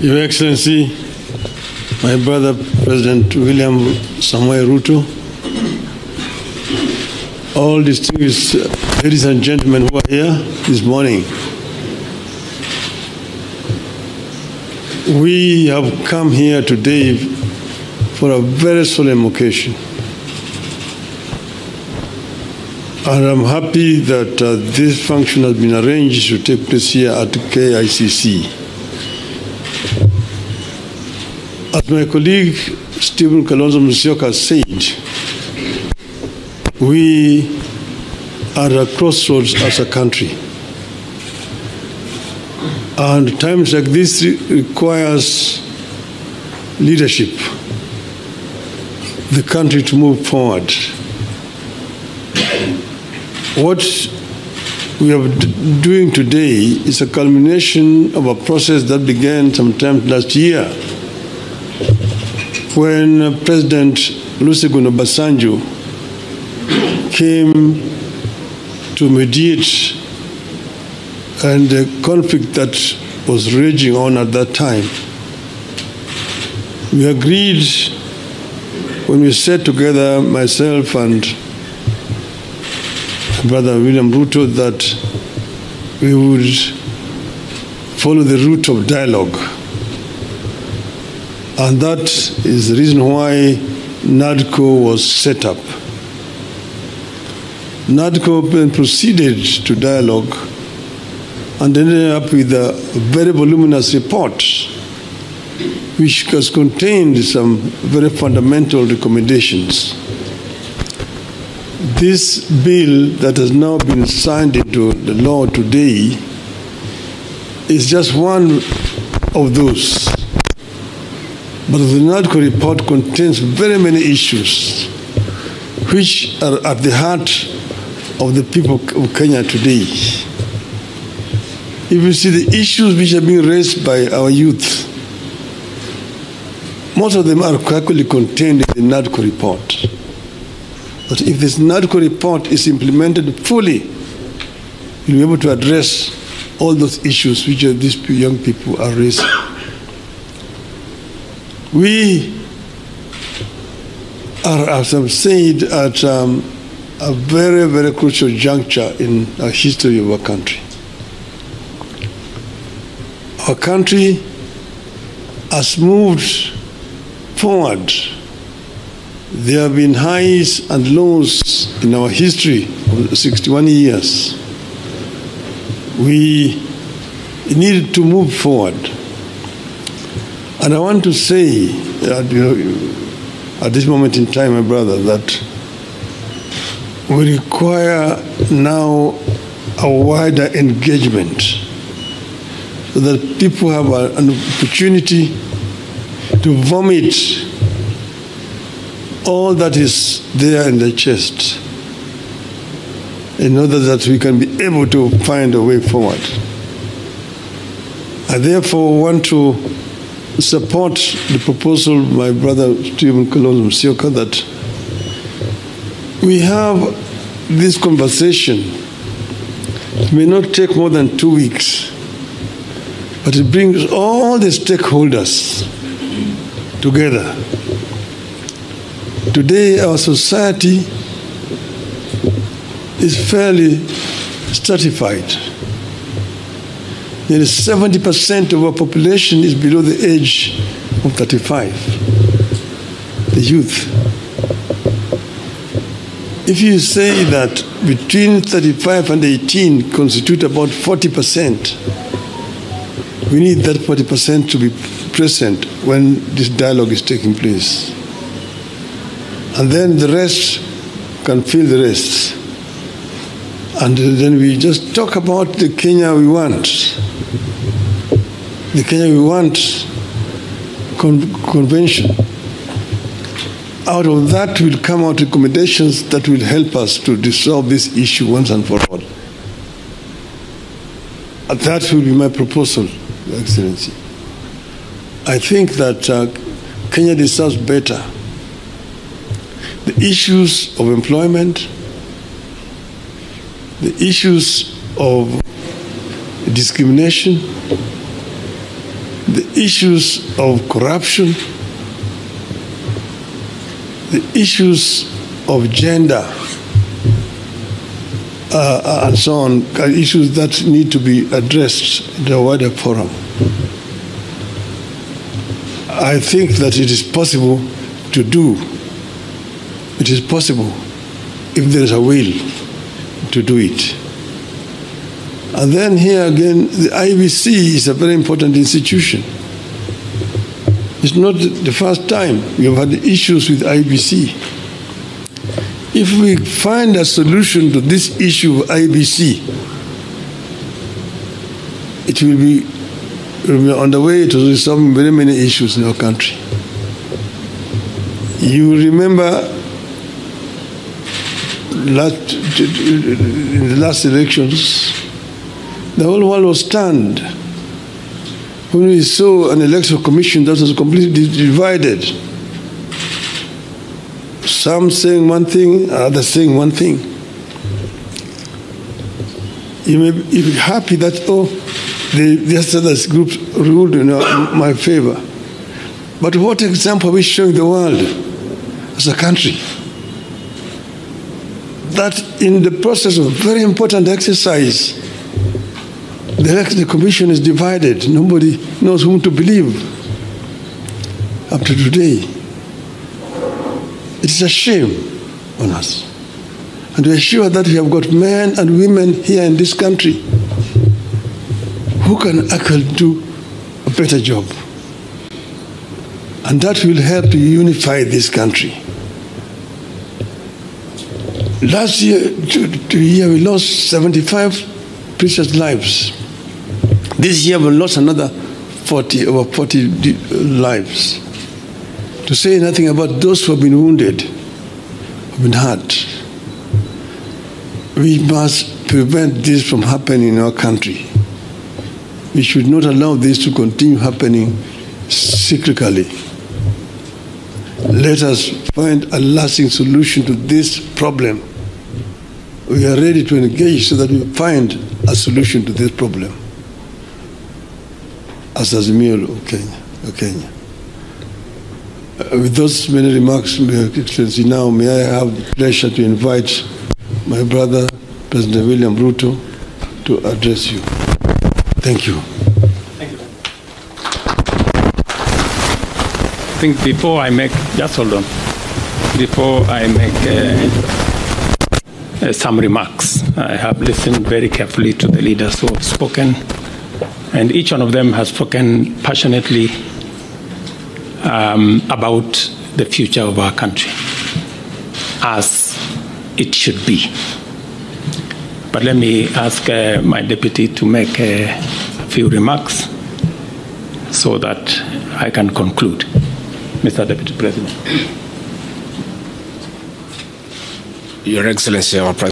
Your Excellency, my brother President William Samoei Ruto, all distinguished ladies and gentlemen who are here this morning, we have come here today for a very solemn occasion. And I'm happy that this function has been arranged to take place here at KICC. As my colleague Stephen Kalonzo Musyoka said, we are at a crossroads as a country. And times like this requires leadership, the country to move forward. What we are doing today is a culmination of a process that began sometime last year when President Olusegun Obasanjo came to mediate and the conflict that was raging on at that time. We agreed when we sat together, myself and Brother William Ruto, that we would follow the route of dialogue. And that is the reason why NADCO was set up. NADCO then proceeded to dialogue and ended up with a very voluminous report which has contained some very fundamental recommendations. This bill that has now been signed into the law today is just one of those. But the NADCO report contains very many issues which are at the heart of the people of Kenya today. If you see the issues which are being raised by our youth, most of them are actually contained in the NADCO report. But if this NADCO report is implemented fully, you'll be able to address all those issues which these young people are raising. We are, as I've said, at a very, very crucial juncture in the history of our country. Our country has moved forward. There have been highs and lows in our history of 61 years. We needed to move forward. And I want to say, at this moment in time, my brother, that we require now a wider engagement so that people have an opportunity to vomit all that is there in the chest in order that we can be able to find a way forward. I therefore want to support the proposal of my brother Stephen Kalonzo Musyoka that we have this conversation. It may not take more than 2 weeks, but it brings all the stakeholders together. Today, our society is fairly stratified. Nearly 70% of our population is below the age of 35, the youth. If you say that between 35 and 18 constitute about 40%, we need that 40% to be present when this dialogue is taking place. And then the rest can fill the rest. And then we just talk about the Kenya we want. The Kenya we want convention. Out of that will come out recommendations that will help us to resolve this issue once and for all. And that will be my proposal, Your Excellency. I think that Kenya deserves better. The issues of employment, the issues of discrimination, the issues of corruption, the issues of gender, and so on, are issues that need to be addressed in a wider forum. I think that it is possible to do. It is possible if there is a will to do it. And then here again, the IBC is a very important institution. It's not the first time we have had issues with IBC. If we find a solution to this issue of IBC, it will be on the way to resolving very many issues in our country. You remember in the last elections, the whole world was stunned when we saw an electoral commission that was completely divided. Some saying one thing, others saying one thing. You may be happy that, the other groups ruled in my favor. But what example are we showing the world as a country? That in the process of a very important exercise, the commission is divided. Nobody knows whom to believe up to today. It is a shame on us. And we are sure that we have got men and women here in this country who can actually do a better job. And that will help to unify this country. Last year, we lost 75 precious lives. This year we lost another over 40 lives. To say nothing about those who have been wounded, who have been hurt. We must prevent this from happening in our country. We should not allow this to continue happening cyclically. Let us find a lasting solution to this problem. We are ready to engage so that we find a solution to this problem. As Azimio of Kenya. With those many remarks, Your Excellency, now may I have the pleasure to invite my brother, President William Ruto, to address you. Thank you. Thank you. I think before I make, just hold on, before I make some remarks, I have listened very carefully to the leaders who have spoken, and each one of them has spoken passionately about the future of our country, as it should be. But let me ask my deputy to make a few remarks so that I can conclude. Mr. Deputy President. Your Excellency, our President.